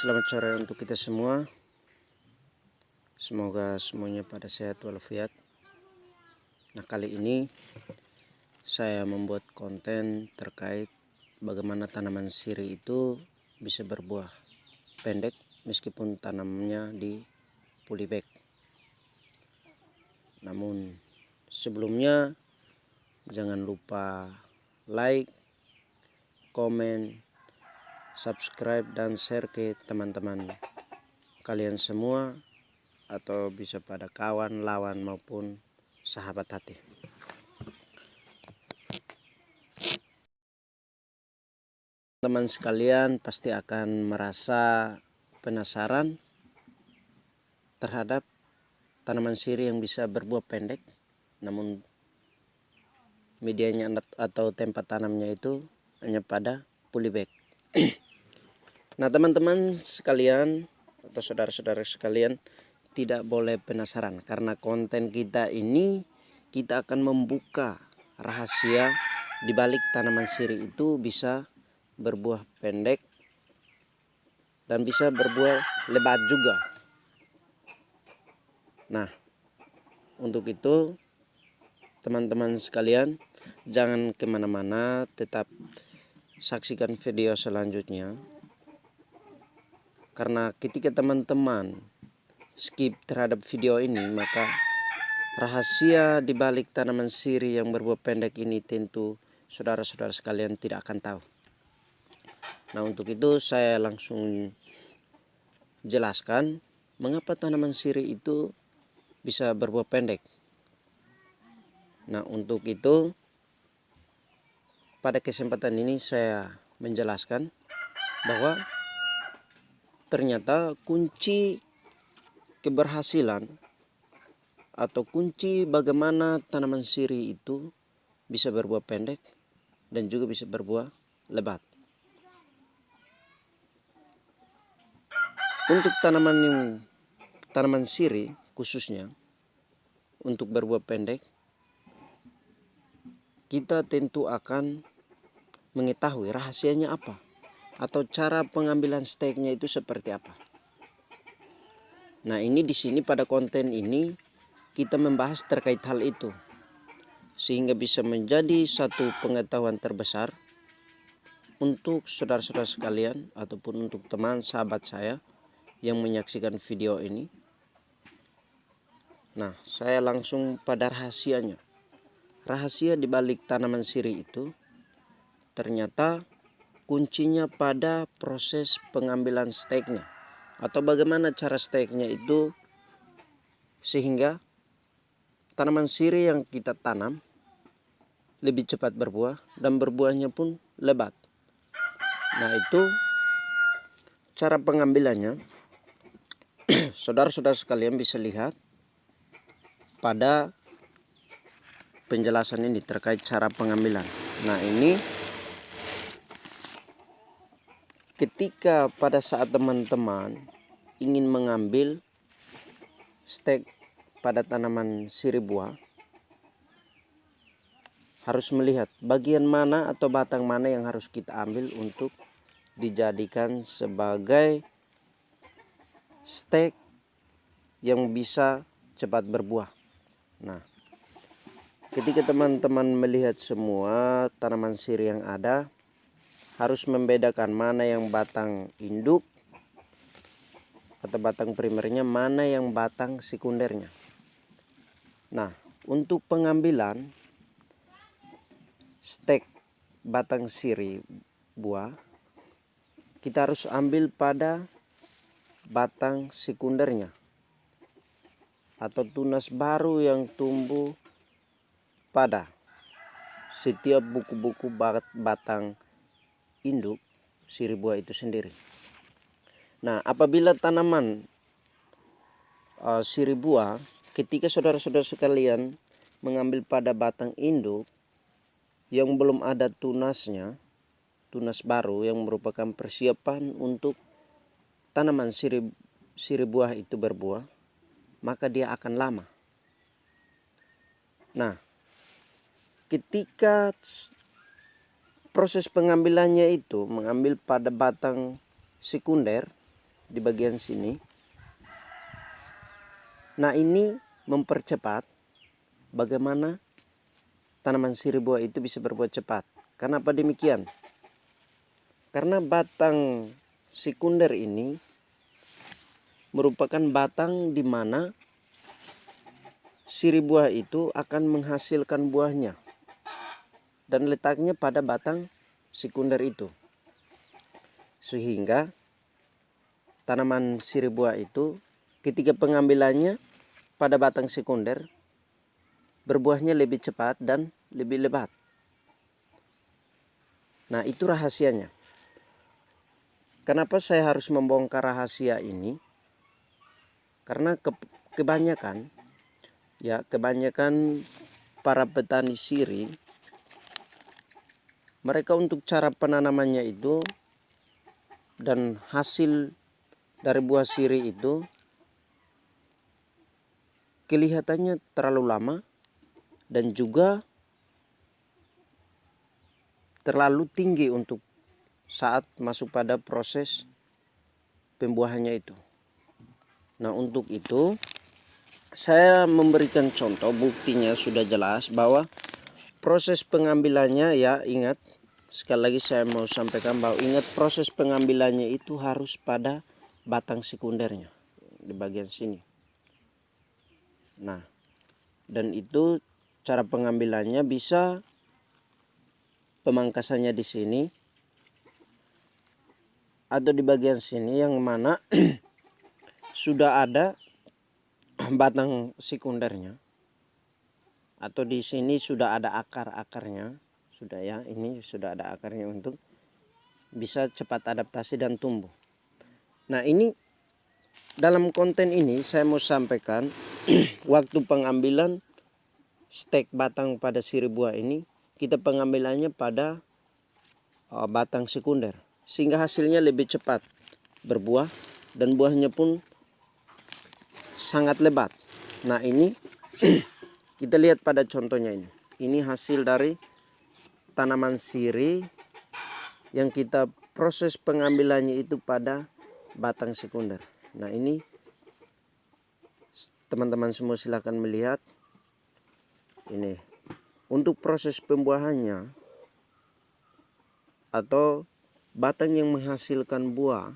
Selamat sore untuk kita semua. Semoga semuanya pada sehat walafiat. Nah, kali ini saya membuat konten terkait bagaimana tanaman sirih itu bisa berbuah pendek meskipun tanamnya di polybag. Namun sebelumnya jangan lupa like, komen, subscribe dan share ke teman-teman kalian semua, atau bisa pada kawan, lawan maupun sahabat hati. Teman sekalian pasti akan merasa penasaran terhadap tanaman sirih yang bisa berbuah pendek, namun medianya atau tempat tanamnya itu hanya pada polybag. Nah, teman-teman sekalian atau saudara-saudara sekalian tidak boleh penasaran, karena konten kita ini kita akan membuka rahasia di balik tanaman sirih itu bisa berbuah pendek dan bisa berbuah lebat juga. Nah, untuk itu teman-teman sekalian jangan kemana-mana, tetap saksikan video selanjutnya. Karena ketika teman-teman skip terhadap video ini, maka rahasia di balik tanaman sirih yang berbuah pendek ini tentu saudara-saudara sekalian tidak akan tahu. Nah, untuk itu saya langsung jelaskan mengapa tanaman sirih itu bisa berbuah pendek. Nah, untuk itu pada kesempatan ini saya menjelaskan bahwa ternyata kunci keberhasilan atau kunci bagaimana tanaman sirih itu bisa berbuah pendek dan juga bisa berbuah lebat. Untuk tanaman sirih khususnya untuk berbuah pendek, kita tentu akan mengetahui rahasianya apa atau cara pengambilan steknya itu seperti apa. Nah, ini di sini pada konten ini kita membahas terkait hal itu, sehingga bisa menjadi satu pengetahuan terbesar untuk saudara-saudara sekalian ataupun untuk teman sahabat saya yang menyaksikan video ini. Nah, saya langsung pada rahasianya. Rahasia di balik tanaman sirih itu ternyata kuncinya pada proses pengambilan steknya, atau bagaimana cara steknya itu sehingga tanaman sirih yang kita tanam lebih cepat berbuah dan berbuahnya pun lebat. Nah, itu cara pengambilannya. Saudara-saudara sekalian bisa lihat pada penjelasan ini terkait cara pengambilan. Nah, ini ketika pada saat teman-teman ingin mengambil stek pada tanaman sirih buah, harus melihat bagian mana atau batang mana yang harus kita ambil untuk dijadikan sebagai stek yang bisa cepat berbuah. Nah, ketika teman-teman melihat semua tanaman sirih yang ada, harus membedakan mana yang batang induk atau batang primernya, mana yang batang sekundernya. Nah, untuk pengambilan stek batang sirih buah, kita harus ambil pada batang sekundernya atau tunas baru yang tumbuh pada setiap buku-buku batang induk sirih buah itu sendiri. Nah, apabila tanaman sirih buah, ketika saudara-saudara sekalian mengambil pada batang induk yang belum ada tunasnya, tunas baru yang merupakan persiapan untuk tanaman sirih buah itu berbuah, maka dia akan lama. Nah, ketika proses pengambilannya itu mengambil pada batang sekunder, di bagian sini. Nah, ini mempercepat bagaimana tanaman sirih buah itu bisa berbuah cepat. Kenapa demikian? Karena batang sekunder ini merupakan batang di mana sirih buah itu akan menghasilkan buahnya dan letaknya pada batang sekunder itu, sehingga tanaman sirih buah itu ketika pengambilannya pada batang sekunder berbuahnya lebih cepat dan lebih lebat. Nah, itu rahasianya. Kenapa saya harus membongkar rahasia ini? Karena kebanyakan para petani sirih, mereka untuk cara penanamannya itu dan hasil dari buah sirih itu kelihatannya terlalu lama dan juga terlalu tinggi untuk saat masuk pada proses pembuahannya itu. Nah, untuk itu saya memberikan contoh, buktinya sudah jelas bahwa proses pengambilannya, ya ingat, sekali lagi saya mau sampaikan bahwa ingat proses pengambilannya itu harus pada batang sekundernya di bagian sini. Nah, dan itu cara pengambilannya bisa pemangkasannya di sini atau di bagian sini yang mana sudah ada batang sekundernya, atau di sini sudah ada akar-akarnya, sudah ya, ini sudah ada akarnya untuk bisa cepat adaptasi dan tumbuh. Nah, ini dalam konten ini saya mau sampaikan waktu pengambilan stek batang pada sirih buah ini, kita pengambilannya pada batang sekunder sehingga hasilnya lebih cepat berbuah dan buahnya pun sangat lebat. Nah, ini kita lihat pada contohnya ini. Ini hasil dari tanaman sirih yang kita proses pengambilannya itu pada batang sekunder. Nah, ini teman-teman semua silahkan melihat. Ini untuk proses pembuahannya atau batang yang menghasilkan buah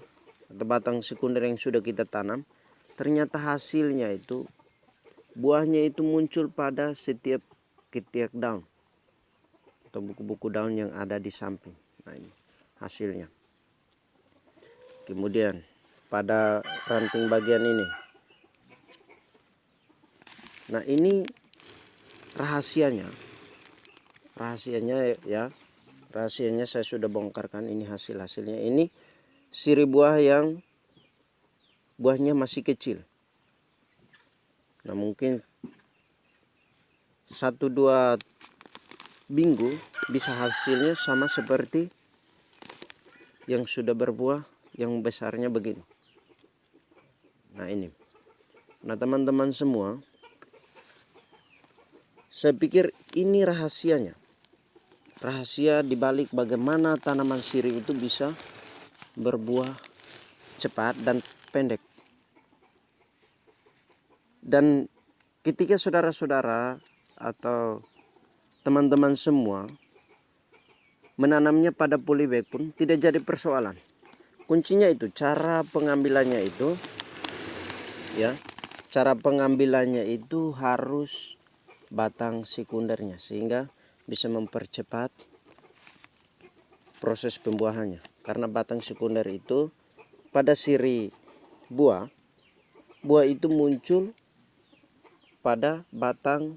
atau batang sekunder yang sudah kita tanam, ternyata hasilnya itu buahnya itu muncul pada setiap ketiak daun atau buku-buku daun yang ada di samping. Nah, ini hasilnya. Kemudian pada ranting bagian ini. Nah, ini rahasianya ya, rahasianya saya sudah bongkarkan. Ini hasilnya. Ini sirih buah yang buahnya masih kecil. Nah, mungkin 1-2 minggu bisa hasilnya sama seperti yang sudah berbuah yang besarnya begini. Nah, ini. Nah, teman-teman semua, saya pikir ini rahasianya. Rahasia dibalik bagaimana tanaman sirih itu bisa berbuah cepat dan pendek. Dan ketika saudara-saudara atau teman-teman semua menanamnya pada polybag pun tidak jadi persoalan. Kuncinya itu cara pengambilannya itu, ya. Cara pengambilannya itu harus batang sekundernya sehingga bisa mempercepat proses pembuahannya. Karena batang sekunder itu pada sirih buah itu muncul pada batang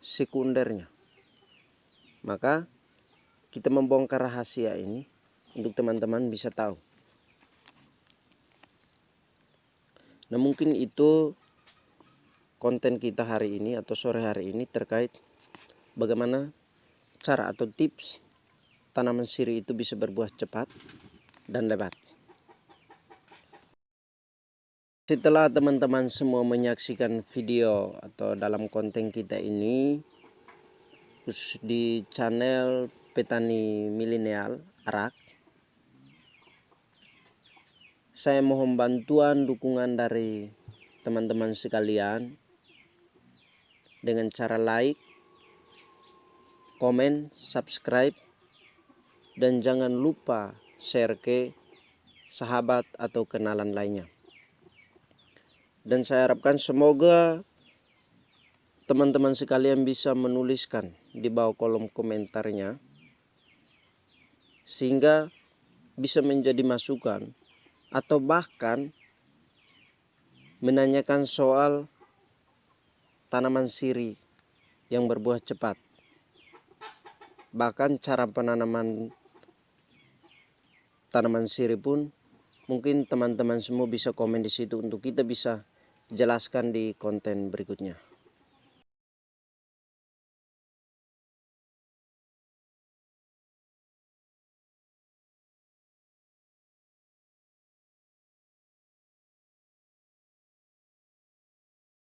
sekundernya. Maka kita membongkar rahasia ini untuk teman-teman bisa tahu. Nah, mungkin itu konten kita hari ini atau sore hari ini terkait bagaimana cara atau tips tanaman sirih itu bisa berbuah cepat dan lebat. Setelah teman-teman semua menyaksikan video atau dalam konten kita ini, khusus di channel Petani Milenial Arak, saya mohon bantuan dukungan dari teman-teman sekalian dengan cara like, komen, subscribe, dan jangan lupa share ke sahabat atau kenalan lainnya. Dan saya harapkan semoga teman-teman sekalian bisa menuliskan di bawah kolom komentarnya sehingga bisa menjadi masukan atau bahkan menanyakan soal tanaman sirih yang berbuah cepat. Bahkan cara penanaman tanaman sirih pun mungkin teman-teman semua bisa komen di situ untuk kita bisa jelaskan di konten berikutnya.